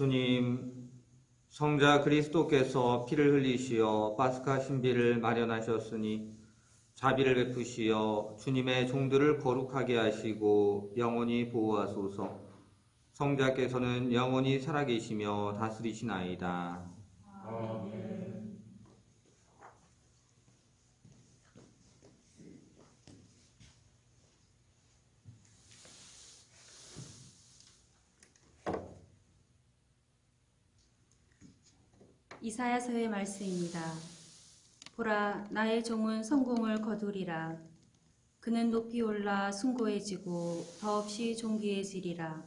주님, 성자 그리스도께서 피를 흘리시어 파스카 신비를 마련하셨으니 자비를 베푸시어 주님의 종들을 거룩하게 하시고 영원히 보호하소서. 성자께서는 영원히 살아계시며 다스리시나이다. 아멘. 이사야서의 말씀입니다. 보라, 나의 종은 성공을 거두리라. 그는 높이 올라 숭고해지고 더없이 존귀해지리라.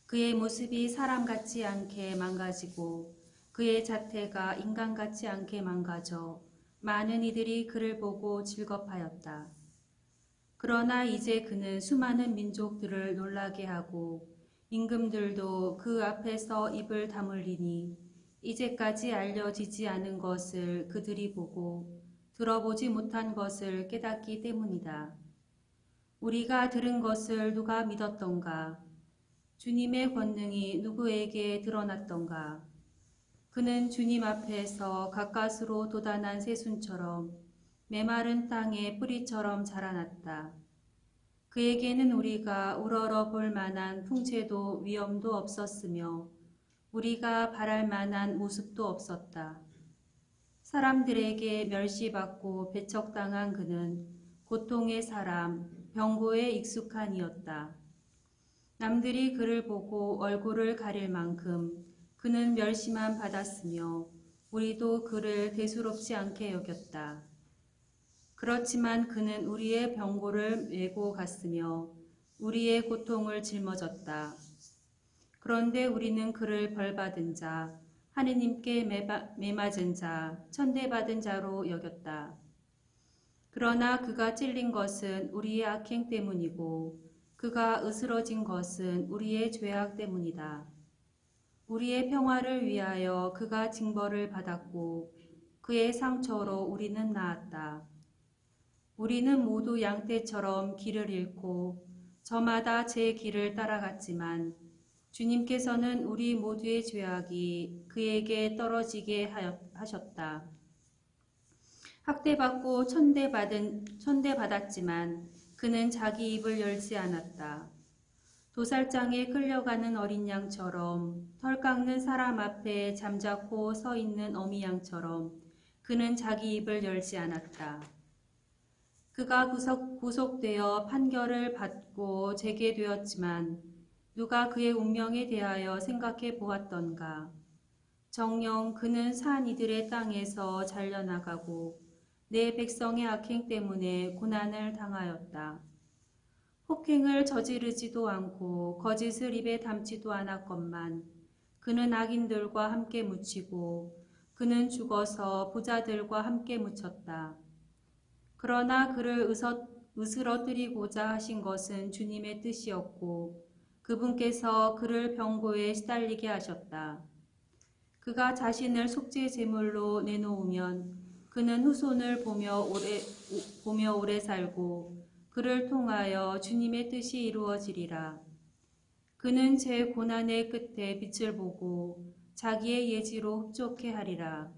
그의 모습이 사람 같지 않게 망가지고 그의 자태가 인간 같지 않게 망가져 많은 이들이 그를 보고 즐겁하였다. 그러나 이제 그는 수많은 민족들을 놀라게 하고 임금들도 그 앞에서 입을 다물리니 이제까지 알려지지 않은 것을 그들이 보고 들어보지 못한 것을 깨닫기 때문이다. 우리가 들은 것을 누가 믿었던가? 주님의 권능이 누구에게 드러났던가? 그는 주님 앞에서 가까스로 돋아난 새순처럼 메마른 땅의 뿌리처럼 자라났다. 그에게는 우리가 우러러 볼 만한 풍채도 위엄도 없었으며 우리가 바랄 만한 모습도 없었다. 사람들에게 멸시받고 배척당한 그는 고통의 사람, 병고에 익숙한 이였다. 남들이 그를 보고 얼굴을 가릴 만큼 그는 멸시만 받았으며 우리도 그를 대수롭지 않게 여겼다. 그렇지만 그는 우리의 병고를 메고 갔으며 우리의 고통을 짊어졌다. 그런데 우리는 그를 벌받은 자, 하느님께 매맞은 자, 천대받은 자로 여겼다. 그러나 그가 찔린 것은 우리의 악행 때문이고 그가 으스러진 것은 우리의 죄악 때문이다. 우리의 평화를 위하여 그가 징벌을 받았고 그의 상처로 우리는 나았다. 우리는 모두 양떼처럼 길을 잃고 저마다 제 길을 따라갔지만 주님께서는 우리 모두의 죄악이 그에게 떨어지게 하셨다. 학대받고 천대받았지만 그는 자기 입을 열지 않았다. 도살장에 끌려가는 어린 양처럼 털 깎는 사람 앞에 잠자코 서 있는 어미 양처럼 그는 자기 입을 열지 않았다. 그가 구속되어 판결을 받고 재개되었지만 누가 그의 운명에 대하여 생각해 보았던가? 정녕 그는 산 이들의 땅에서 잘려나가고 내 백성의 악행 때문에 고난을 당하였다. 폭행을 저지르지도 않고 거짓을 입에 담지도 않았건만 그는 악인들과 함께 묻히고 그는 죽어서 부자들과 함께 묻혔다. 그러나 그를 으스러뜨리고자 하신 것은 주님의 뜻이었고 그분께서 그를 병고에 시달리게 하셨다. 그가 자신을 속죄 제물로 내놓으면 그는 후손을 보며 오래 살고 그를 통하여 주님의 뜻이 이루어지리라. 그는 제 고난의 끝에 빛을 보고 자기의 예지로 흡족해 하리라.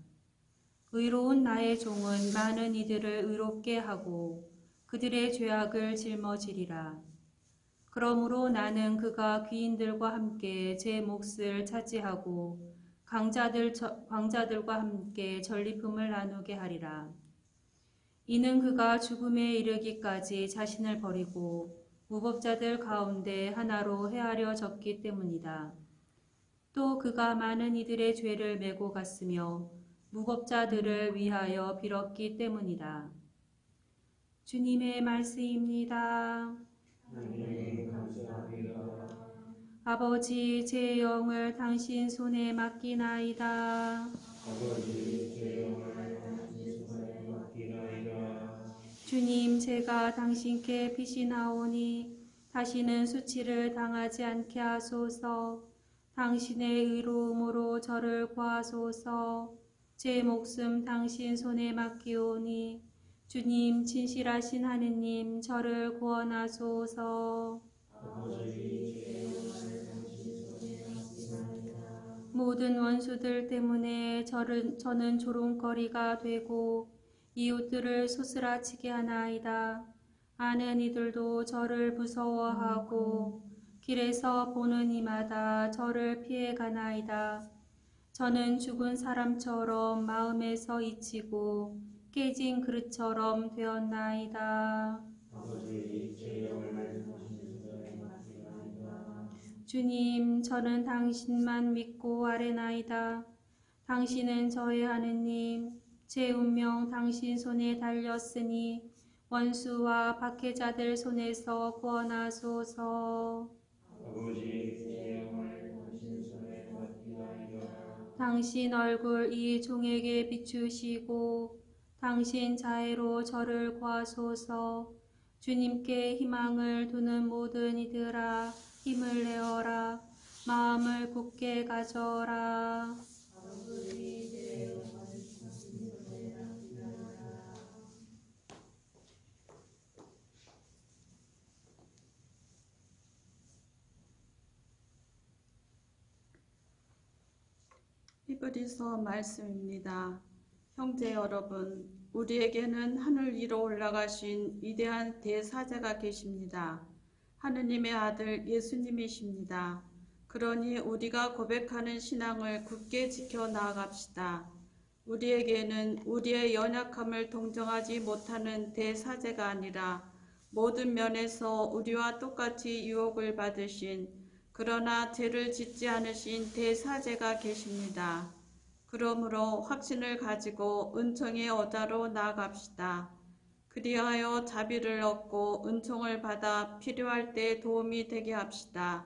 의로운 나의 종은 많은 이들을 의롭게 하고 그들의 죄악을 짊어지리라. 그러므로 나는 그가 귀인들과 함께 제 몫을 차지하고 광자들과 함께 전리품을 나누게 하리라. 이는 그가 죽음에 이르기까지 자신을 버리고 무법자들 가운데 하나로 헤아려졌기 때문이다. 또 그가 많은 이들의 죄를 메고 갔으며 무법자들을 위하여 빌었기 때문이다. 주님의 말씀입니다. 하나님 감사합니다. 아버지, 제 영을 당신 손에 맡기나이다. 아버지, 제 영을 당신 손에 맡기나이다. 주님, 제가 당신께 피신하오니 다시는 수치를 당하지 않게 하소서. 당신의 의로움으로 저를 구하소서. 제 목숨 당신 손에 맡기오니 주님, 진실하신 하느님, 저를 구원하소서. 아버지, 제 영을 당신 손에 맡기나이다. 모든 원수들 때문에 저는 조롱거리가 되고 이웃들을 소스라치게 하나이다. 아는 이들도 저를 무서워하고 길에서 보는 이마다 저를 피해가나이다. 저는 죽은 사람처럼 마음에서 잊히고 깨진 그릇처럼 되었나이다. 아버지 제 영을 말씀하신 수사에 맡기나이다. 주님, 저는 당신만 믿고 아뢰나이다. 당신은 저의 하느님, 제 운명 당신 손에 달렸으니 원수와 박해자들 손에서 구원하소서. 아버지 제 영을 당신 손에 맡기나이다. 당신 얼굴 이 종에게 비추시고 당신 자애로 저를 구하소서. 주님께 희망을 두는 모든 이들아, 힘을 내어라. 마음을 굳게 가져라. 히브리서 말씀입니다. 형제 여러분, 우리에게는 하늘 위로 올라가신 위대한 대사제가 계십니다. 하느님의 아들 예수님이십니다. 그러니 우리가 고백하는 신앙을 굳게 지켜 나아갑시다. 우리에게는 우리의 연약함을 동정하지 못하는 대사제가 아니라 모든 면에서 우리와 똑같이 유혹을 받으신 그러나 죄를 짓지 않으신 대사제가 계십니다. 그러므로 확신을 가지고 은총의 어자로 나아갑시다. 그리하여 자비를 얻고 은총을 받아 필요할 때 도움이 되게 합시다.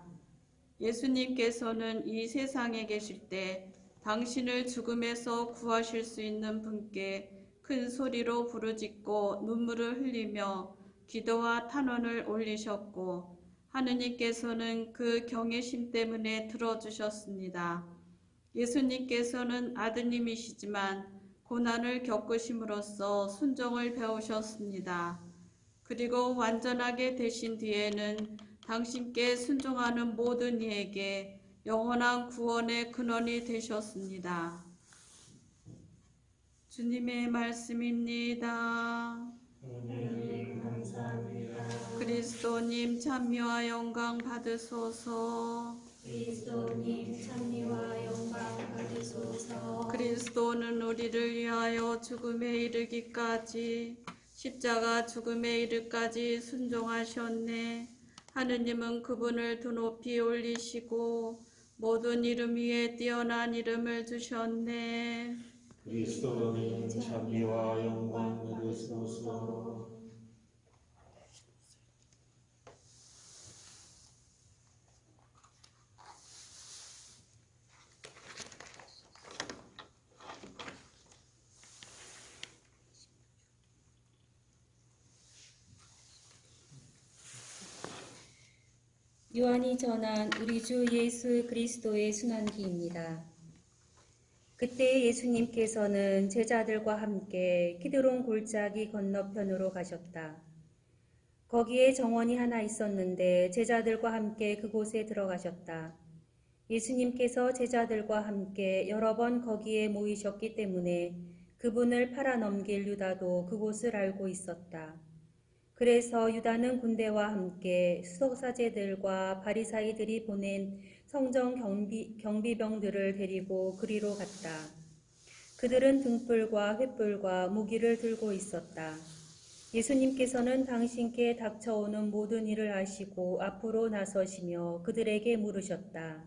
예수님께서는 이 세상에 계실 때 당신을 죽음에서 구하실 수 있는 분께 큰 소리로 부르짖고 눈물을 흘리며 기도와 탄원을 올리셨고 하느님께서는 그 경외심 때문에 들어주셨습니다. 예수님께서는 아드님이시지만 고난을 겪으심으로써 순종을 배우셨습니다. 그리고 완전하게 되신 뒤에는 당신께 순종하는 모든 이에게 영원한 구원의 근원이 되셨습니다. 주님의 말씀입니다. 하나님 감사합니다. 그리스도님 찬미와 영광 받으소서. 그리스도님 찬미와 영광 받으소서. 그리스도는 우리를 위하여 죽음에 이르기까지 십자가 죽음에 이르기까지 순종하셨네. 하느님은 그분을 두 높이 올리시고 모든 이름 위에 뛰어난 이름을 주셨네. 그리스도님 찬미와 영광 받으소서. 요한이 전한 우리 주 예수 그리스도의 순환기입니다. 그때 예수님께서는 제자들과 함께 키드론 골짜기 건너편으로 가셨다. 거기에 정원이 하나 있었는데 제자들과 함께 그곳에 들어가셨다. 예수님께서 제자들과 함께 여러 번 거기에 모이셨기 때문에 그분을 팔아넘길 유다도 그곳을 알고 있었다. 그래서 유다는 군대와 함께 수석사제들과 바리사이들이 보낸 성전 경비병들을 데리고 그리로 갔다. 그들은 등불과 횃불과 무기를 들고 있었다. 예수님께서는 당신께 닥쳐오는 모든 일을 아시고 앞으로 나서시며 그들에게 물으셨다.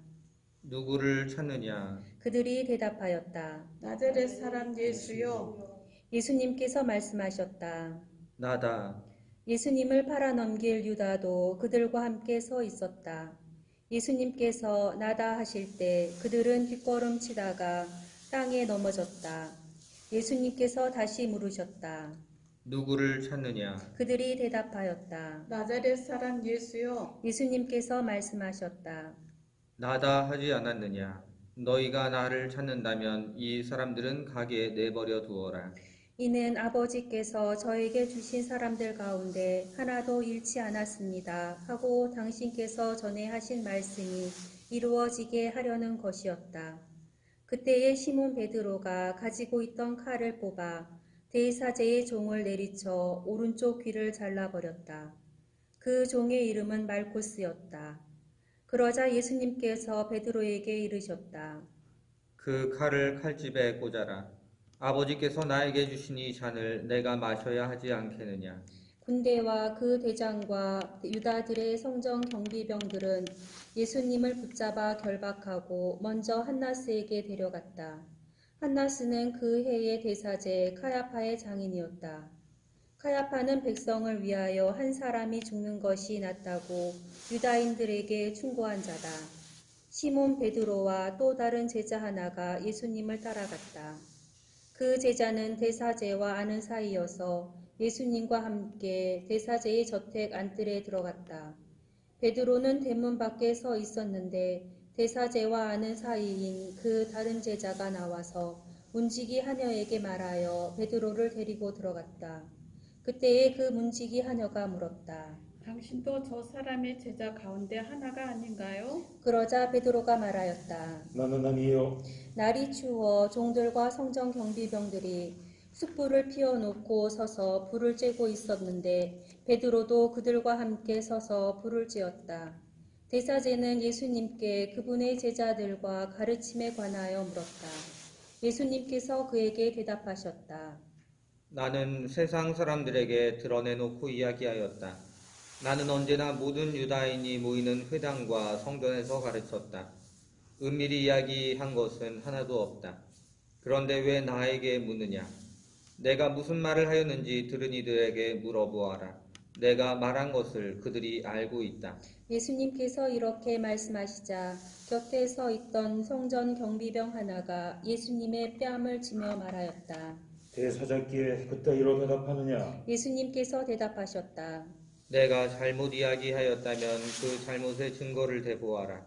누구를 찾느냐? 그들이 대답하였다. 나자렛 사람 예수요. 예수님께서 말씀하셨다. 나다. 예수님을 팔아넘길 유다도 그들과 함께 서 있었다. 예수님께서 나다 하실 때 그들은 뒷걸음치다가 땅에 넘어졌다. 예수님께서 다시 물으셨다. 누구를 찾느냐? 그들이 대답하였다. 나자렛 사람 예수요. 예수님께서 말씀하셨다. 나다 하지 않았느냐? 너희가 나를 찾는다면 이 사람들은 가게 내버려 두어라. 이는 아버지께서 저에게 주신 사람들 가운데 하나도 잃지 않았습니다 하고 당신께서 전에 하신 말씀이 이루어지게 하려는 것이었다. 그때에 시몬 베드로가 가지고 있던 칼을 뽑아 대사제의 종을 내리쳐 오른쪽 귀를 잘라버렸다. 그 종의 이름은 말코스였다. 그러자 예수님께서 베드로에게 이르셨다. 그 칼을 칼집에 꽂아라. 아버지께서 나에게 주신 이 잔을 내가 마셔야 하지 않겠느냐. 군대와 그 대장과 유다들의 성전 경비병들은 예수님을 붙잡아 결박하고 먼저 한나스에게 데려갔다. 한나스는 그 해의 대사제 카야파의 장인이었다. 카야파는 백성을 위하여 한 사람이 죽는 것이 낫다고 유다인들에게 충고한 자다. 시몬 베드로와 또 다른 제자 하나가 예수님을 따라갔다. 그 제자는 대사제와 아는 사이여서 예수님과 함께 대사제의 저택 안뜰에 들어갔다. 베드로는 대문 밖에 서 있었는데 대사제와 아는 사이인 그 다른 제자가 나와서 문지기 하녀에게 말하여 베드로를 데리고 들어갔다. 그때에 그 문지기 하녀가 물었다. 당신도 저 사람의 제자 가운데 하나가 아닌가요? 그러자 베드로가 말하였다. 나는 아니요. 날이 추워 종들과 성전 경비병들이 숯불을 피워놓고 서서 불을 쬐고 있었는데 베드로도 그들과 함께 서서 불을 쬐었다. 대사제는 예수님께 그분의 제자들과 가르침에 관하여 물었다. 예수님께서 그에게 대답하셨다. 나는 세상 사람들에게 드러내놓고 이야기하였다. 나는 언제나 모든 유다인이 모이는 회당과 성전에서 가르쳤다. 은밀히 이야기한 것은 하나도 없다. 그런데 왜 나에게 묻느냐? 내가 무슨 말을 하였는지 들은 이들에게 물어보아라. 내가 말한 것을 그들이 알고 있다. 예수님께서 이렇게 말씀하시자 곁에 서 있던 성전 경비병 하나가 예수님의 뺨을 치며 말하였다. 대사자께 그따위로 대답하느냐? 예수님께서 대답하셨다. 내가 잘못 이야기하였다면 그 잘못의 증거를 대보아라.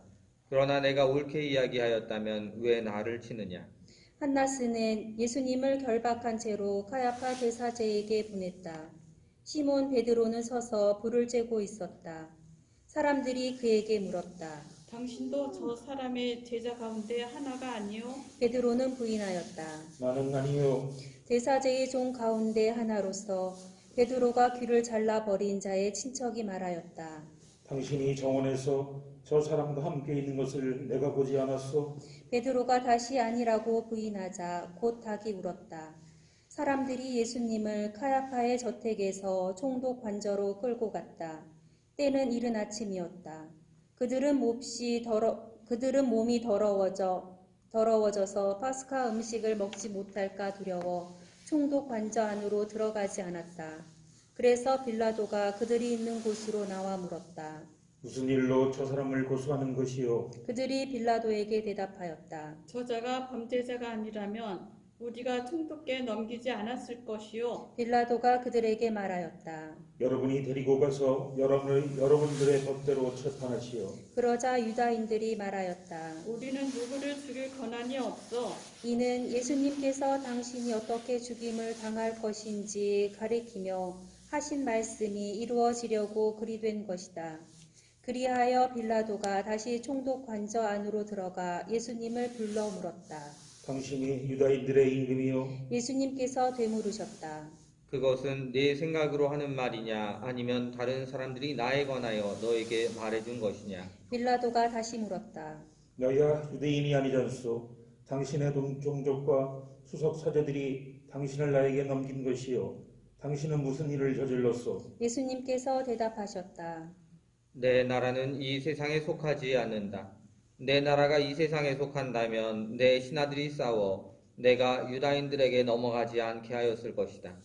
그러나 내가 옳게 이야기하였다면 왜 나를 치느냐? 한나스는 예수님을 결박한 채로 카야파 대사제에게 보냈다. 시몬 베드로는 서서 불을 쬐고 있었다. 사람들이 그에게 물었다. 당신도 저 사람의 제자 가운데 하나가 아니요? 베드로는 부인하였다. 나는 아니요. 대사제의 종 가운데 하나로서 베드로가 귀를 잘라버린 자의 친척이 말하였다. 당신이 정원에서 저 사람과 함께 있는 것을 내가 보지 않았소? 베드로가 다시 아니라고 부인하자 곧 닭이 울었다. 사람들이 예수님을 카야파의 저택에서 총독 관저로 끌고 갔다. 때는 이른 아침이었다. 그들은 몸이 더러워져서 파스카 음식을 먹지 못할까 두려워 총독 관저 안으로 들어가지 않았다. 그래서 빌라도가 그들이 있는 곳으로 나와 물었다. 무슨 일로 저 사람을 고소하는 것이요? 그들이 빌라도에게 대답하였다. 저자가 범죄자가 아니라면 우리가 총독께 넘기지 않았을 것이요. 빌라도가 그들에게 말하였다. 여러분이 데리고 가서 여러분들의 법대로 재판하시오. 그러자 유다인들이 말하였다. 우리는 누구를 죽일 권한이 없어. 이는 예수님께서 당신이 어떻게 죽임을 당할 것인지 가리키며 하신 말씀이 이루어지려고 그리 된 것이다. 그리하여 빌라도가 다시 총독 관저 안으로 들어가 예수님을 불러 물었다. 당신이 유다인들의 임금이요? 예수님께서 되물으셨다. 그것은 네 생각으로 하는 말이냐 아니면 다른 사람들이 나에 관하여 너에게 말해준 것이냐? 빌라도가 다시 물었다. 너야 유대인이 아니잖소. 당신의 종족과 수석 사제들이 당신을 나에게 넘긴 것이요. 당신은 무슨 일을 저질렀소? 예수님께서 대답하셨다. 내 나라는 이 세상에 속하지 않는다. 내 나라가 이 세상에 속한다면 내 신하들이 싸워 내가 유다인들에게 넘어가지 않게 하였을 것이다.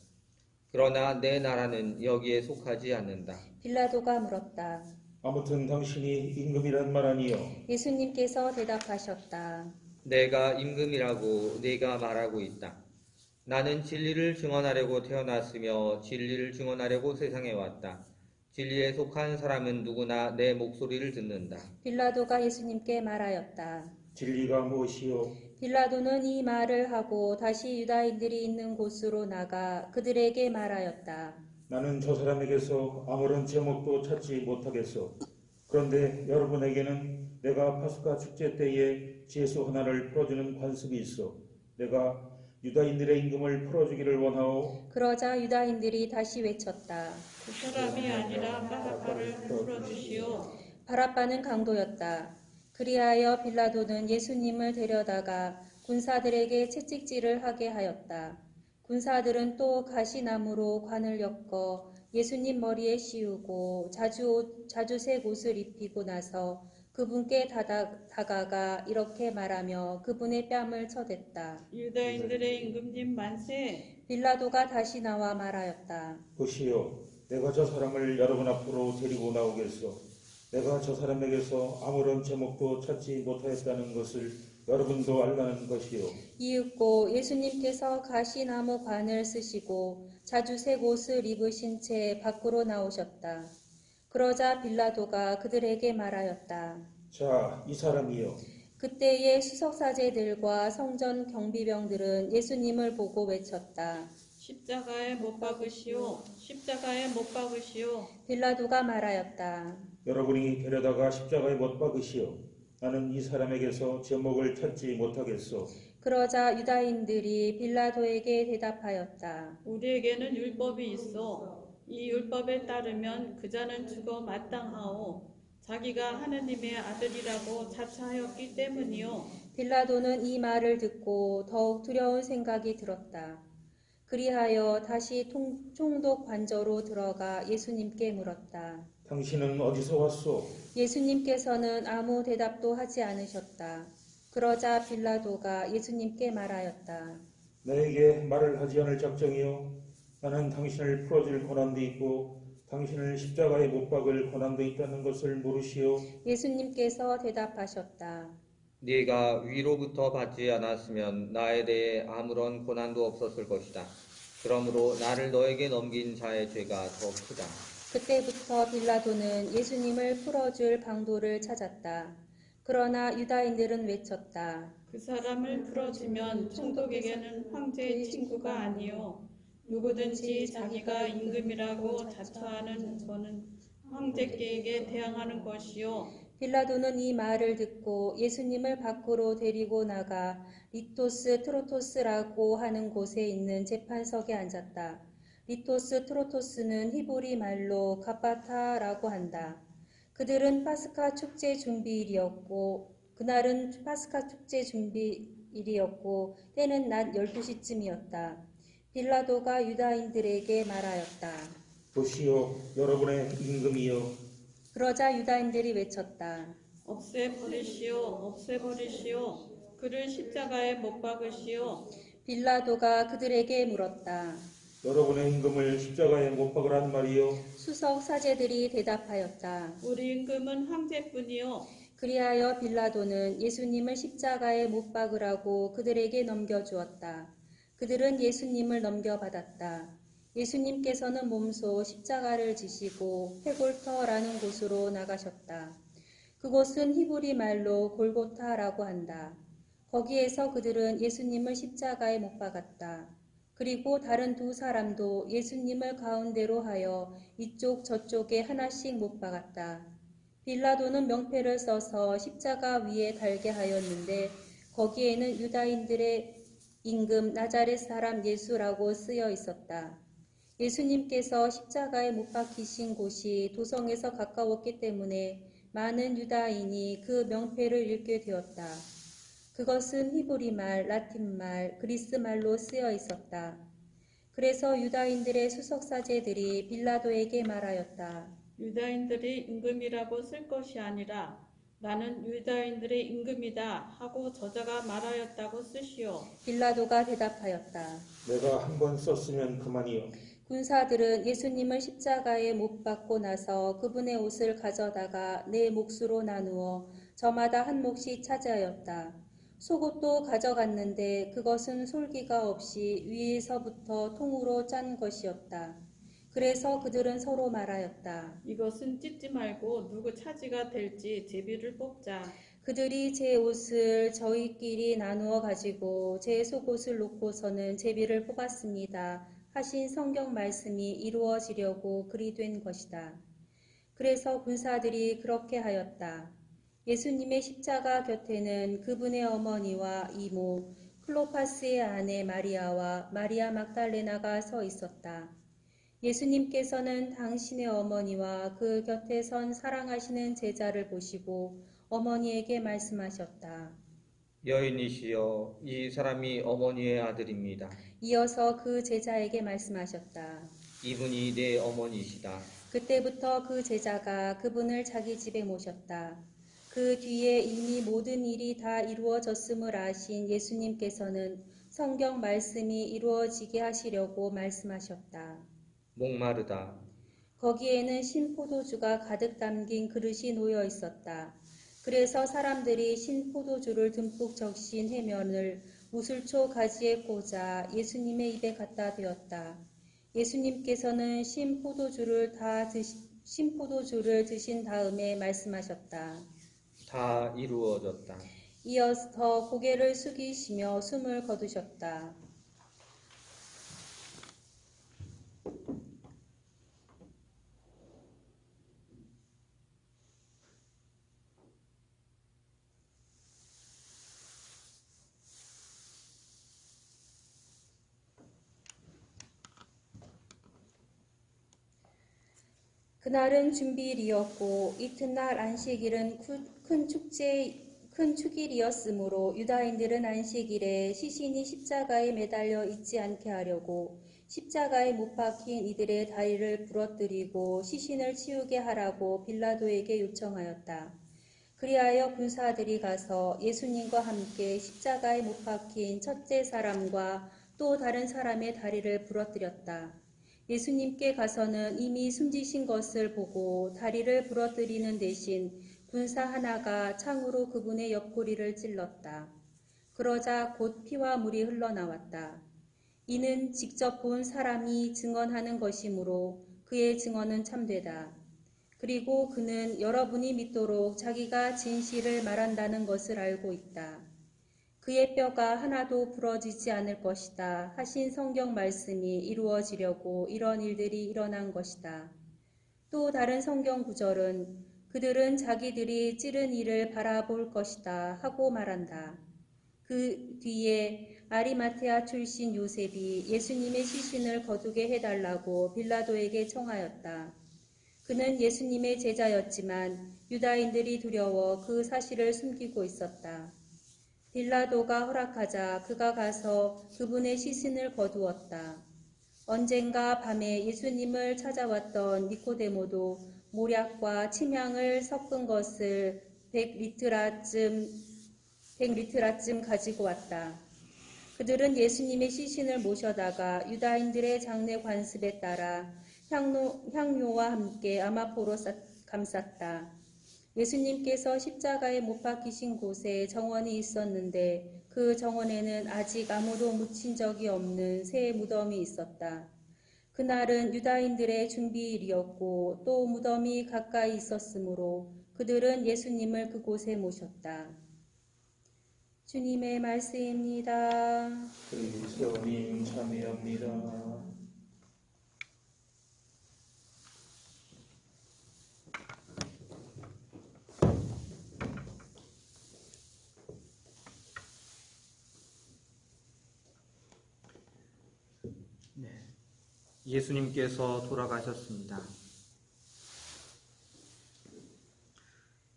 그러나 내 나라는 여기에 속하지 않는다. 빌라도가 물었다. 아무튼 당신이 임금이란 말 아니요? 예수님께서 대답하셨다. 내가 임금이라고 네가 말하고 있다. 나는 진리를 증언하려고 태어났으며 진리를 증언하려고 세상에 왔다. 진리에 속한 사람은 누구나 내 목소리를 듣는다. 빌라도가 예수님께 말하였다. 진리가 무엇이요? 빌라도는 이 말을 하고 다시 유다인들이 있는 곳으로 나가 그들에게 말하였다. 나는 저 사람에게서 아무런 제목도 찾지 못하겠소. 그런데 여러분에게는 내가 파스카 축제 때에 제수 하나를 풀어주는 관습이 있어. 내가 유다인들의 임금을 풀어주기를 원하오. 그러자 유다인들이 다시 외쳤다. 그 사람이 아니라 바라바를 풀어주시오. 바라바는 강도였다. 그리하여 빌라도는 예수님을 데려다가 군사들에게 채찍질을 하게 하였다. 군사들은 또 가시나무로 관을 엮어 예수님 머리에 씌우고 자주색 옷을 입히고 나서 그분께 다가가 이렇게 말하며 그분의 뺨을 쳐댔다. 유다인들의 임금님 만세. 빌라도가 다시 나와 말하였다. 보시오, 내가 저 사람을 여러분 앞으로 데리고 나오겠소. 내가 저 사람에게서 아무런 제목도 찾지 못하였다는 것을 여러분도 알라는 것이요. 이윽고 예수님께서 가시나무 관을 쓰시고 자주색 옷을 입으신 채 밖으로 나오셨다. 그러자 빌라도가 그들에게 말하였다. 자, 이 사람이요. 그때의 수석사제들과 성전 경비병들은 예수님을 보고 외쳤다. 십자가에 못 박으시오. 십자가에 못 박으시오. 빌라도가 말하였다. 여러분이 데려다가 십자가에 못 박으시오. 나는 이 사람에게서 제목을 찾지 못하겠소. 그러자 유다인들이 빌라도에게 대답하였다. 우리에게는 율법이 있어. 이 율법에 따르면 그자는 죽어 마땅하오. 자기가 하느님의 아들이라고 자처하였기 때문이요. 빌라도는 이 말을 듣고 더욱 두려운 생각이 들었다. 그리하여 다시 총독 관저로 들어가 예수님께 물었다. 당신은 어디서 왔소? 예수님께서는 아무 대답도 하지 않으셨다. 그러자 빌라도가 예수님께 말하였다. 나에게 말을 하지 않을 작정이요. 나는 당신을 풀어줄 권한도 있고 당신을 십자가에 못 박을 권한도 있다는 것을 모르시오. 예수님께서 대답하셨다. 네가 위로부터 받지 않았으면 나에 대해 아무런 고난도 없었을 것이다. 그러므로 나를 너에게 넘긴 자의 죄가 더 크다. 그때부터 빌라도는 예수님을 풀어줄 방도를 찾았다. 그러나 유다인들은 외쳤다. 그 사람을 풀어주면 총독에게는 황제의 친구가 아니요. 누구든지 자기가 임금이라고 자처하는 저는 황제께 대항하는 것이요. 빌라도는 이 말을 듣고 예수님을 밖으로 데리고 나가 리토스 트로토스라고 하는 곳에 있는 재판석에 앉았다. 리토스 트로토스는 히브리 말로 갑바타라고 한다. 그들은 파스카 축제 준비일이었고 그날은 파스카 축제 준비일이었고 때는 낮 12시쯤이었다. 빌라도가 유다인들에게 말하였다. 보시오, 여러분의 임금이요. 그러자 유다인들이 외쳤다. 없애버리시오. 없애버리시오. 그를 십자가에 못 박으시오. 빌라도가 그들에게 물었다. 여러분의 임금을 십자가에 못 박으란 말이요. 수석 사제들이 대답하였다. 우리 임금은 황제뿐이요. 그리하여 빌라도는 예수님을 십자가에 못 박으라고 그들에게 넘겨주었다. 그들은 예수님을 넘겨받았다. 예수님께서는 몸소 십자가를 지시고 회골터라는 곳으로 나가셨다. 그곳은 히브리 말로 골고타라고 한다. 거기에서 그들은 예수님을 십자가에 못 박았다. 그리고 다른 두 사람도 예수님을 가운데로 하여 이쪽 저쪽에 하나씩 못 박았다. 빌라도는 명패를 써서 십자가 위에 달게 하였는데 거기에는 유다인들의 임금 나자렛 사람 예수라고 쓰여 있었다. 예수님께서 십자가에 못 박히신 곳이 도성에서 가까웠기 때문에 많은 유다인이 그 명패를 읽게 되었다. 그것은 히브리 말, 라틴 말, 그리스 말로 쓰여 있었다. 그래서 유다인들의 수석사제들이 빌라도에게 말하였다. 유다인들이 임금이라고 쓸 것이 아니라 나는 유다인들의 임금이다 하고 저자가 말하였다고 쓰시오. 빌라도가 대답하였다. 내가 한 번 썼으면 그만이요. 군사들은 예수님을 십자가에 못 박고 나서 그분의 옷을 가져다가 네 몫으로 나누어 저마다 한 몫이 차지하였다. 속옷도 가져갔는데 그것은 솔기가 없이 위에서부터 통으로 짠 것이었다. 그래서 그들은 서로 말하였다. 이것은 찢지 말고 누구 차지가 될지 제비를 뽑자. 그들이 제 옷을 저희끼리 나누어 가지고 제 속옷을 놓고서는 제비를 뽑았습니다. 하신 성경 말씀이 이루어지려고 그리 된 것이다. 그래서 군사들이 그렇게 하였다. 예수님의 십자가 곁에는 그분의 어머니와 이모, 클로파스의 아내 마리아와 마리아 막달레나가 서 있었다. 예수님께서는 당신의 어머니와 그 곁에 선 사랑하시는 제자를 보시고 어머니에게 말씀하셨다. 여인이시여, 이 사람이 어머니의 아들입니다. 이어서 그 제자에게 말씀하셨다. 이분이 내 어머니시다. 그때부터 그 제자가 그분을 자기 집에 모셨다. 그 뒤에 이미 모든 일이 다 이루어졌음을 아신 예수님께서는 성경 말씀이 이루어지게 하시려고 말씀하셨다. 목마르다. 거기에는 신포도주가 가득 담긴 그릇이 놓여 있었다. 그래서 사람들이 신포도주를 듬뿍 적신 해면을 무술초 가지에 꽂아 예수님의 입에 갖다 대었다. 예수님께서는 신포도주를 드신 다음에 말씀하셨다. 다 이루어졌다. 이어서 고개를 숙이시며 숨을 거두셨다. 그날은 준비일이었고 이튿날 안식일은 큰 축일이었으므로 유다인들은 안식일에 시신이 십자가에 매달려 있지 않게 하려고 십자가에 못 박힌 이들의 다리를 부러뜨리고 시신을 치우게 하라고 빌라도에게 요청하였다. 그리하여 군사들이 가서 예수님과 함께 십자가에 못 박힌 첫째 사람과 또 다른 사람의 다리를 부러뜨렸다. 예수님께 가서는 이미 숨지신 것을 보고 다리를 부러뜨리는 대신 군사 하나가 창으로 그분의 옆구리를 찔렀다. 그러자 곧 피와 물이 흘러나왔다. 이는 직접 본 사람이 증언하는 것이므로 그의 증언은 참되다. 그리고 그는 여러분이 믿도록 자기가 진실을 말한다는 것을 알고 있다. 그의 뼈가 하나도 부러지지 않을 것이다 하신 성경 말씀이 이루어지려고 이런 일들이 일어난 것이다. 또 다른 성경 구절은 그들은 자기들이 찌른 이를 바라볼 것이다 하고 말한다. 그 뒤에 아리마테아 출신 요셉이 예수님의 시신을 거두게 해달라고 빌라도에게 청하였다. 그는 예수님의 제자였지만 유다인들이 두려워 그 사실을 숨기고 있었다. 빌라도가 허락하자 그가 가서 그분의 시신을 거두었다. 언젠가 밤에 예수님을 찾아왔던 니코데모도 모략과 침향을 섞은 것을 100리트라쯤 가지고 왔다. 그들은 예수님의 시신을 모셔다가 유다인들의 장례 관습에 따라 향료와 함께 아마포로 감쌌다. 예수님께서 십자가에 못 박히신 곳에 정원이 있었는데 그 정원에는 아직 아무도 묻힌 적이 없는 새 무덤이 있었다. 그날은 유다인들의 준비일이었고 또 무덤이 가까이 있었으므로 그들은 예수님을 그곳에 모셨다. 주님의 말씀입니다. 그리스도님 참여합니다. 예수님께서 돌아가셨습니다.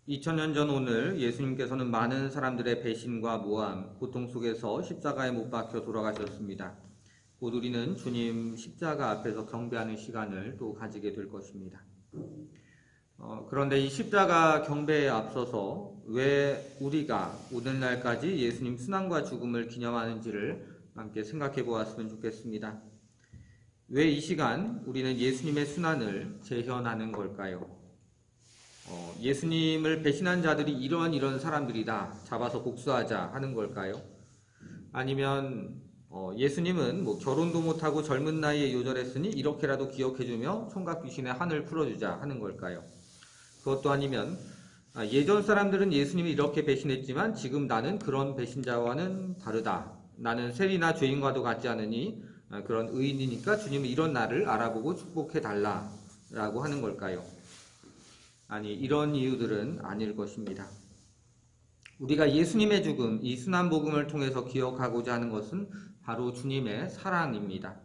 2000년 전 오늘 예수님께서는 많은 사람들의 배신과 모함, 고통 속에서 십자가에 못 박혀 돌아가셨습니다. 곧 우리는 주님 십자가 앞에서 경배하는 시간을 또 가지게 될 것입니다. 그런데 이 십자가 경배에 앞서서 왜 우리가 오늘날까지 예수님 순환과 죽음을 기념하는지를 함께 생각해 보았으면 좋겠습니다. 왜 이 시간 우리는 예수님의 순환을 재현하는 걸까요? 예수님을 배신한 자들이 이런 사람들이다, 잡아서 복수하자 하는 걸까요? 아니면 예수님은 결혼도 못하고 젊은 나이에 요절했으니 이렇게라도 기억해주며 총각 귀신의 한을 풀어주자 하는 걸까요? 그것도 아니면 예전 사람들은 예수님을 이렇게 배신했지만 지금 나는 그런 배신자와는 다르다. 나는 세리나 죄인과도 같지 않으니 그런 의인이니까 주님은 이런 나를 알아보고 축복해달라라고 하는 걸까요? 아니, 이런 이유들은 아닐 것입니다. 우리가 예수님의 죽음, 이 순환 복음을 통해서 기억하고자 하는 것은 바로 주님의 사랑입니다.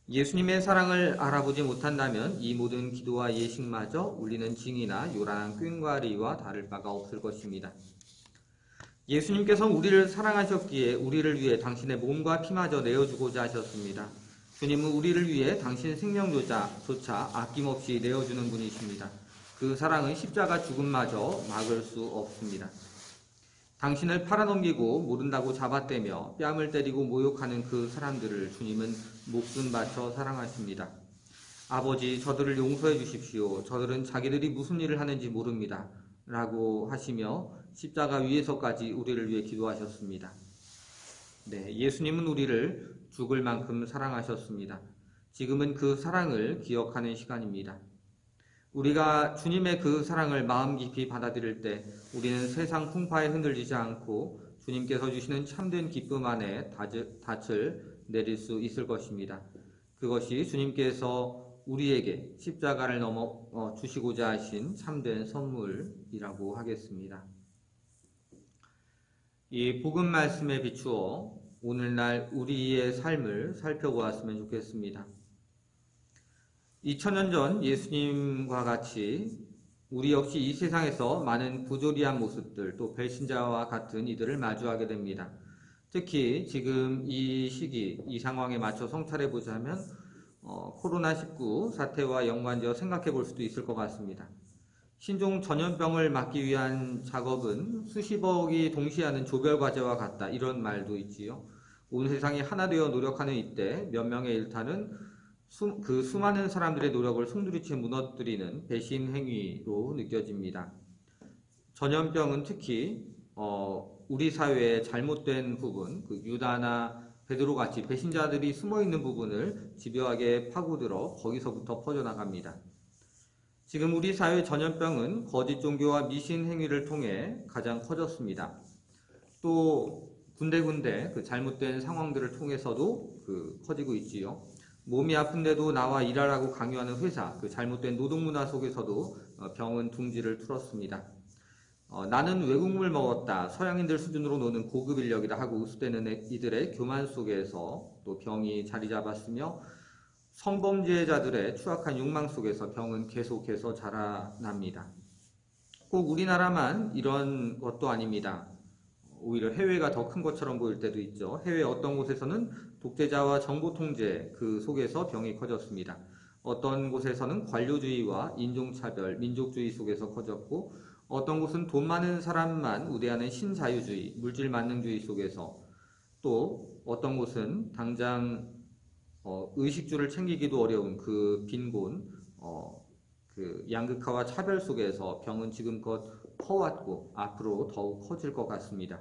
예수님의 사랑을 알아보지 못한다면 이 모든 기도와 예식마저 울리는 징이나 요란한 꽹과리와 다를 바가 없을 것입니다. 예수님께서 우리를 사랑하셨기에 우리를 위해 당신의 몸과 피마저 내어주고자 하셨습니다. 주님은 우리를 위해 당신 생명조차 아낌없이 내어주는 분이십니다. 그 사랑은 십자가 죽음마저 막을 수 없습니다. 당신을 팔아넘기고 모른다고 잡아떼며 뺨을 때리고 모욕하는 그 사람들을 주님은 목숨 바쳐 사랑하십니다. 아버지, 저들을 용서해 주십시오. 저들은 자기들이 무슨 일을 하는지 모릅니다. 라고 하시며 십자가 위에서까지 우리를 위해 기도하셨습니다. 네, 예수님은 우리를 죽을 만큼 사랑하셨습니다. 지금은 그 사랑을 기억하는 시간입니다. 우리가 주님의 그 사랑을 마음 깊이 받아들일 때 우리는 세상 풍파에 흔들리지 않고 주님께서 주시는 참된 기쁨 안에 닻을 내릴 수 있을 것입니다. 그것이 주님께서 우리에게 십자가를 넘어 주시고자 하신 참된 선물이라고 하겠습니다. 이 복음 말씀에 비추어 오늘날 우리의 삶을 살펴보았으면 좋겠습니다. 2000년 전 예수님과 같이 우리 역시 이 세상에서 많은 부조리한 모습들, 또 배신자와 같은 이들을 마주하게 됩니다. 특히 지금 이 시기, 이 상황에 맞춰 성찰해 보자면 코로나19 사태와 연관되어 생각해 볼 수도 있을 것 같습니다. 신종 전염병을 막기 위한 작업은 수십억이 동시에 하는 조별과제와 같다, 이런 말도 있지요. 온 세상이 하나 되어 노력하는 이때 몇 명의 일탈은 그 수많은 사람들의 노력을 송두리째 무너뜨리는 배신 행위로 느껴집니다. 전염병은 특히 우리 사회의 잘못된 부분, 그 유다나 베드로 같이 배신자들이 숨어있는 부분을 집요하게 파고들어 거기서부터 퍼져나갑니다. 지금 우리 사회 전염병은 거짓 종교와 미신 행위를 통해 가장 커졌습니다. 또 군데군데 그 잘못된 상황들을 통해서도 커지고 있지요. 몸이 아픈데도 나와 일하라고 강요하는 회사, 그 잘못된 노동문화 속에서도 병은 둥지를 틀었습니다. 나는 외국물 먹었다, 서양인들 수준으로 노는 고급 인력이다 하고 우습대는 이들의 교만 속에서 또 병이 자리 잡았으며 성범죄자들의 추악한 욕망 속에서 병은 계속해서 자라납니다. 꼭 우리나라만 이런 것도 아닙니다. 오히려 해외가 더 큰 것처럼 보일 때도 있죠. 해외 어떤 곳에서는 독재자와 정보 통제 그 속에서 병이 커졌습니다. 어떤 곳에서는 관료주의와 인종차별, 민족주의 속에서 커졌고 어떤 곳은 돈 많은 사람만 우대하는 신자유주의, 물질 만능주의 속에서 또 어떤 곳은 당장 의식주를 챙기기도 어려운 그 빈곤, 그 양극화와 차별 속에서 병은 지금껏 커왔고 앞으로 더욱 커질 것 같습니다.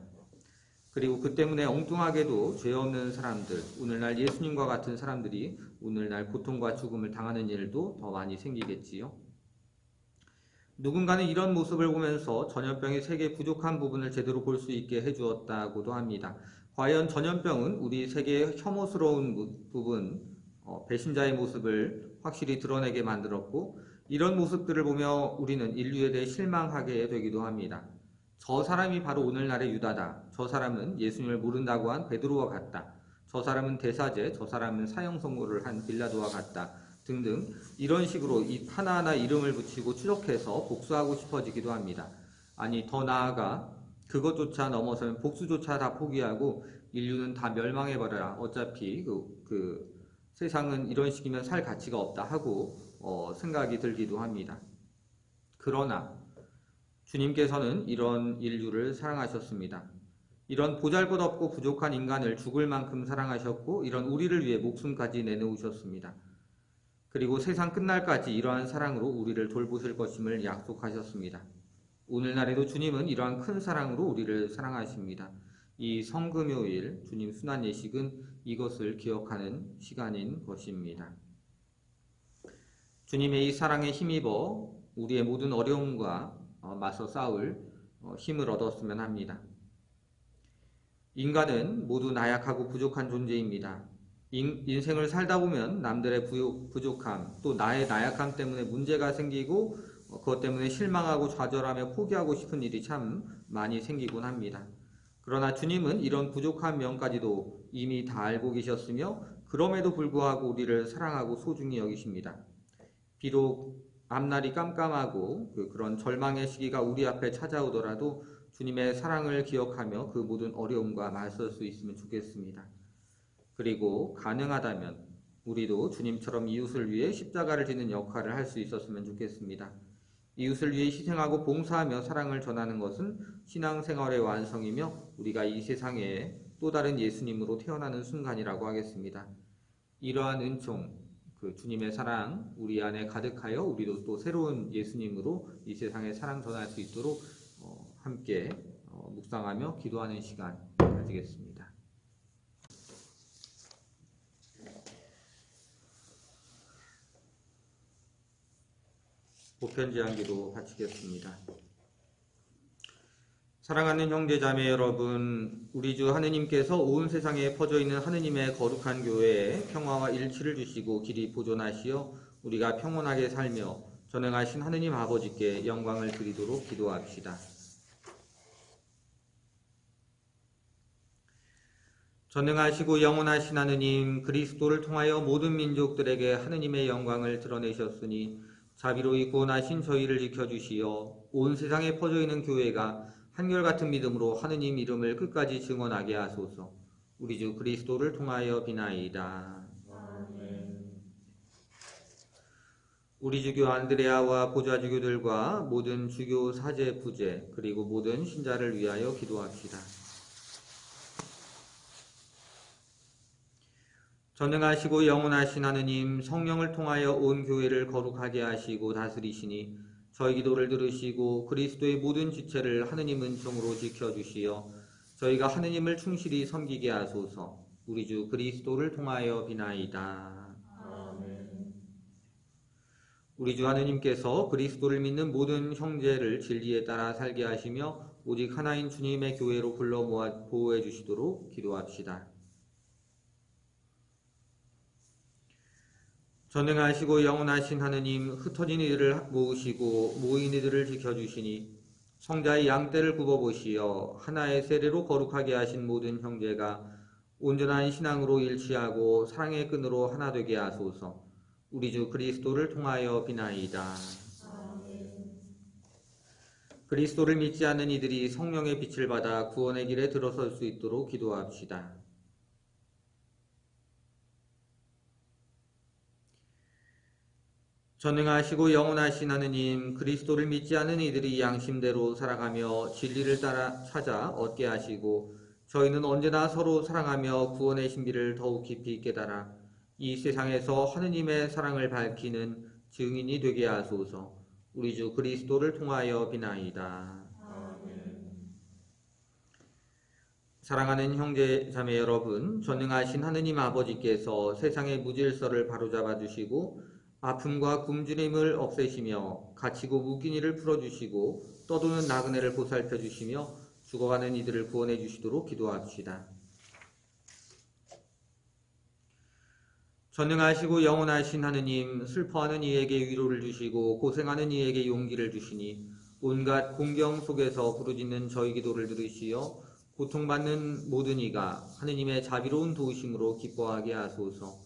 그리고 그 때문에 엉뚱하게도 죄 없는 사람들, 오늘날 예수님과 같은 사람들이 오늘날 고통과 죽음을 당하는 일도 더 많이 생기겠지요. 누군가는 이런 모습을 보면서 전염병이 세계의 부족한 부분을 제대로 볼 수 있게 해주었다고도 합니다. 과연 전염병은 우리 세계의 혐오스러운 부분, 배신자의 모습을 확실히 드러내게 만들었고 이런 모습들을 보며 우리는 인류에 대해 실망하게 되기도 합니다. 저 사람이 바로 오늘날의 유다다. 저 사람은 예수님을 모른다고 한 베드로와 같다. 저 사람은 대사제, 저 사람은 사형 선고를 한 빌라도와 같다. 등등 이런 식으로 하나하나 이름을 붙이고 추적해서 복수하고 싶어지기도 합니다. 아니 더 나아가 그것조차 넘어서면 복수조차 다 포기하고 인류는 다 멸망해버려라. 어차피 세상은 이런 식이면 살 가치가 없다 하고 생각이 들기도 합니다. 그러나 주님께서는 이런 인류를 사랑하셨습니다. 이런 보잘것없고 부족한 인간을 죽을 만큼 사랑하셨고 이런 우리를 위해 목숨까지 내놓으셨습니다. 그리고 세상 끝날까지 이러한 사랑으로 우리를 돌보실 것임을 약속하셨습니다. 오늘날에도 주님은 이러한 큰 사랑으로 우리를 사랑하십니다. 이 성금요일 주님 순환 예식은 이것을 기억하는 시간인 것입니다. 주님의 이 사랑에 힘입어 우리의 모든 어려움과 맞서 싸울 힘을 얻었으면 합니다. 인간은 모두 나약하고 부족한 존재입니다. 인생을 살다 보면 남들의 부족함, 또 나의 나약함 때문에 문제가 생기고 그것 때문에 실망하고 좌절하며 포기하고 싶은 일이 참 많이 생기곤 합니다. 그러나 주님은 이런 부족한 면까지도 이미 다 알고 계셨으며 그럼에도 불구하고 우리를 사랑하고 소중히 여기십니다. 비록 앞날이 깜깜하고 그런 절망의 시기가 우리 앞에 찾아오더라도 주님의 사랑을 기억하며 그 모든 어려움과 맞설 수 있으면 좋겠습니다. 그리고 가능하다면 우리도 주님처럼 이웃을 위해 십자가를 지는 역할을 할 수 있었으면 좋겠습니다. 이웃을 위해 희생하고 봉사하며 사랑을 전하는 것은 신앙생활의 완성이며 우리가 이 세상에 또 다른 예수님으로 태어나는 순간이라고 하겠습니다. 이러한 은총, 그 주님의 사랑 우리 안에 가득하여 우리도 또 새로운 예수님으로 이 세상에 사랑 전할 수 있도록 함께 묵상하며 기도하는 시간 가지겠습니다. 보편제한기도 바치겠습니다. 사랑하는 형제자매 여러분, 우리 주 하느님께서 온 세상에 퍼져 있는 하느님의 거룩한 교회에 평화와 일치를 주시고 길이 보존하시어 우리가 평온하게 살며 전능하신 하느님 아버지께 영광을 드리도록 기도합시다. 전능하시고 영원하신 하느님, 그리스도를 통하여 모든 민족들에게 하느님의 영광을 드러내셨으니 자비로이 구원하신 저희를 지켜주시어 온 세상에 퍼져 있는 교회가 한결같은 믿음으로 하느님 이름을 끝까지 증언하게 하소서. 우리 주 그리스도를 통하여 비나이다. 아멘. 우리 주교 안드레아와 보좌주교들과 모든 주교 사제 부제 그리고 모든 신자를 위하여 기도합시다. 전능하시고 영원하신 하느님, 성령을 통하여 온 교회를 거룩하게 하시고 다스리시니 저희 기도를 들으시고 그리스도의 모든 지체를 하느님 은총으로 지켜주시어 저희가 하느님을 충실히 섬기게 하소서. 우리 주 그리스도를 통하여 비나이다. 아멘. 우리 주 하느님께서 그리스도를 믿는 모든 형제를 진리에 따라 살게 하시며 오직 하나인 주님의 교회로 불러 모아 보호해 주시도록 기도합시다. 전능하시고 영원하신 하느님, 흩어진 이들을 모으시고 모인 이들을 지켜주시니 성자의 양떼를 굽어보시어 하나의 세례로 거룩하게 하신 모든 형제가 온전한 신앙으로 일치하고 사랑의 끈으로 하나 되게 하소서. 우리 주 그리스도를 통하여 비나이다. 아멘. 그리스도를 믿지 않는 이들이 성령의 빛을 받아 구원의 길에 들어설 수 있도록 기도합시다. 전능하시고 영원하신 하느님, 그리스도를 믿지 않는 이들이 양심대로 살아가며 진리를 따라 찾아 얻게 하시고 저희는 언제나 서로 사랑하며 구원의 신비를 더욱 깊이 깨달아 이 세상에서 하느님의 사랑을 밝히는 증인이 되게 하소서. 우리 주 그리스도를 통하여 비나이다. 아멘. 사랑하는 형제 자매 여러분, 전능하신 하느님 아버지께서 세상의 무질서를 바로잡아 주시고 아픔과 굶주림을 없애시며 갇히고 묶인 이를 풀어주시고 떠도는 나그네를 보살펴 주시며 죽어가는 이들을 구원해 주시도록 기도합시다. 전능하시고 영원하신 하느님, 슬퍼하는 이에게 위로를 주시고 고생하는 이에게 용기를 주시니 온갖 공경 속에서 부르짖는 저희 기도를 들으시어 고통받는 모든 이가 하느님의 자비로운 도우심으로 기뻐하게 하소서.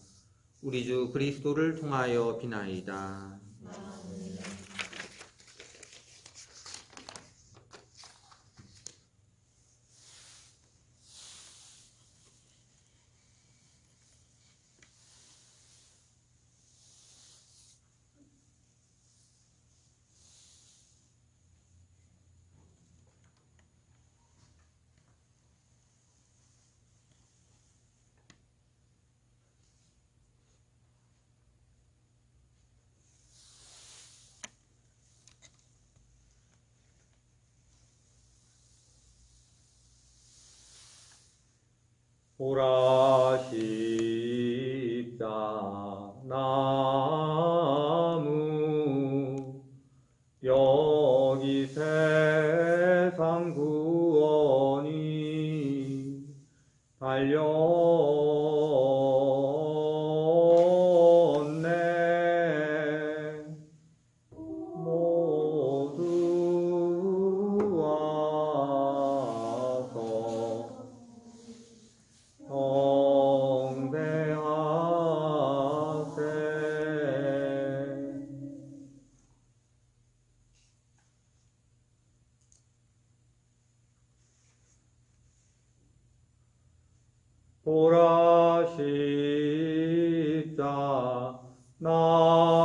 우리 주 그리스도를 통하여 비나이다. 보라 십자나무 여기 세상 구원이 달렸네. 보라 십자 나무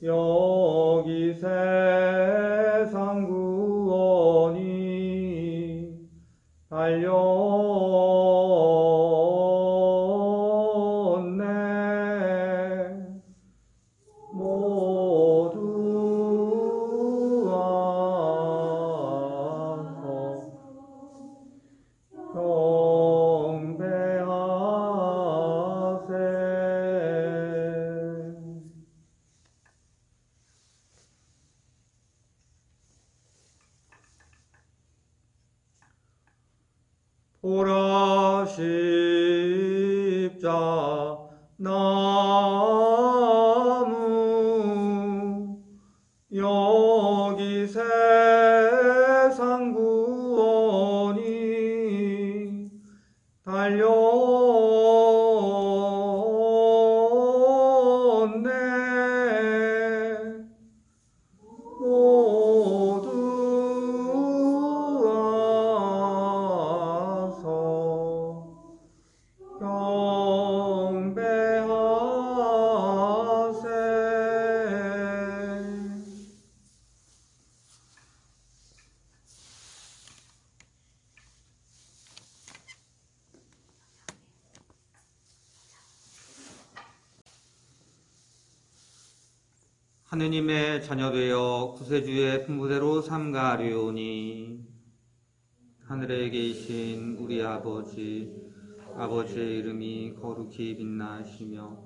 여기 세상 구원이 달렸네. 모두 와서 경배하세. 보라 십자 나무 여기 세상 구원이 달렸네. 모두 와서 경배하세. 하느님의 자녀되어 구세주의 품부대로 삼가하려니 하늘에 계신 우리 아버지의 이름이 거룩히 빛나시며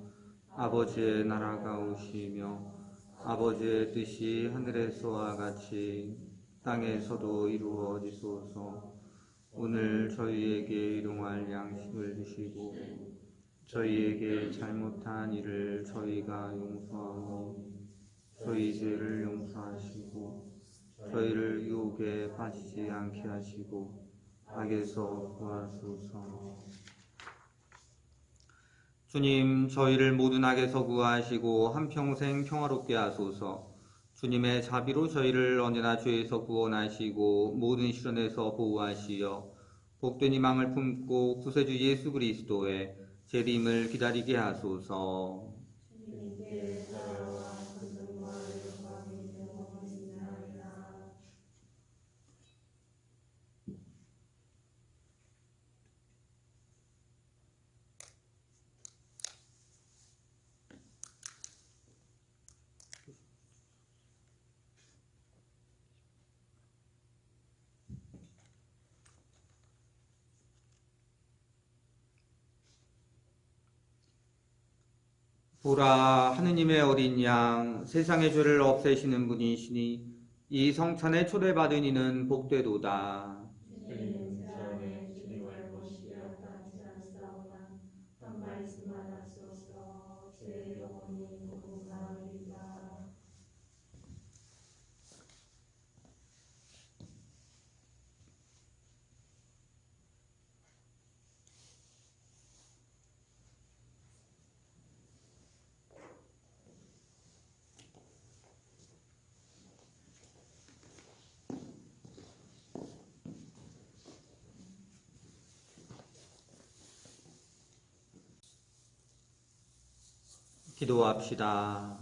아버지의 나라가 오시며 아버지의 뜻이 하늘에서와 같이 땅에서도 이루어지소서. 오늘 저희에게 일용할 양식을 주시고 저희에게 잘못한 일을 저희가 용서하오니 저희 죄를 용서하시고 저희를 유혹에 빠지지 않게 하시고 악에서 구하소서. 주님, 저희를 모든 악에서 구하시고 한평생 평화롭게 하소서. 주님의 자비로 저희를 언제나 죄에서 구원하시고 모든 시련에서 보호하시어 복된 희망을 품고 구세주 예수 그리스도의 재림을 기다리게 하소서. 보라, 하느님의 어린 양, 세상의 죄를 없애시는 분이시니 이 성찬에 초대받은 이는 복되도다. 기도합시다.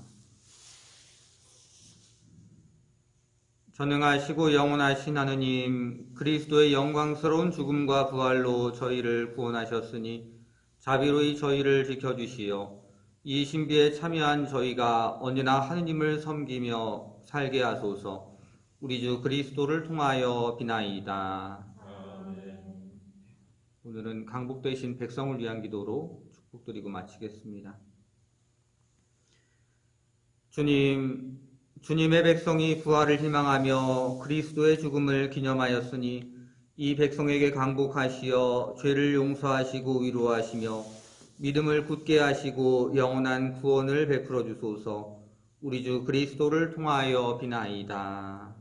전능하시고 영원하신 하느님, 그리스도의 영광스러운 죽음과 부활로 저희를 구원하셨으니 자비로이 저희를 지켜주시어 이 신비에 참여한 저희가 언제나 하느님을 섬기며 살게 하소서. 우리 주 그리스도를 통하여 비나이다. 오늘은 강복되신 백성을 위한 기도로 축복드리고 마치겠습니다. 주님, 주님의 백성이 부활을 희망하며 그리스도의 죽음을 기념하였으니 이 백성에게 강복하시어 죄를 용서하시고 위로하시며 믿음을 굳게 하시고 영원한 구원을 베풀어 주소서. 우리 주 그리스도를 통하여 비나이다.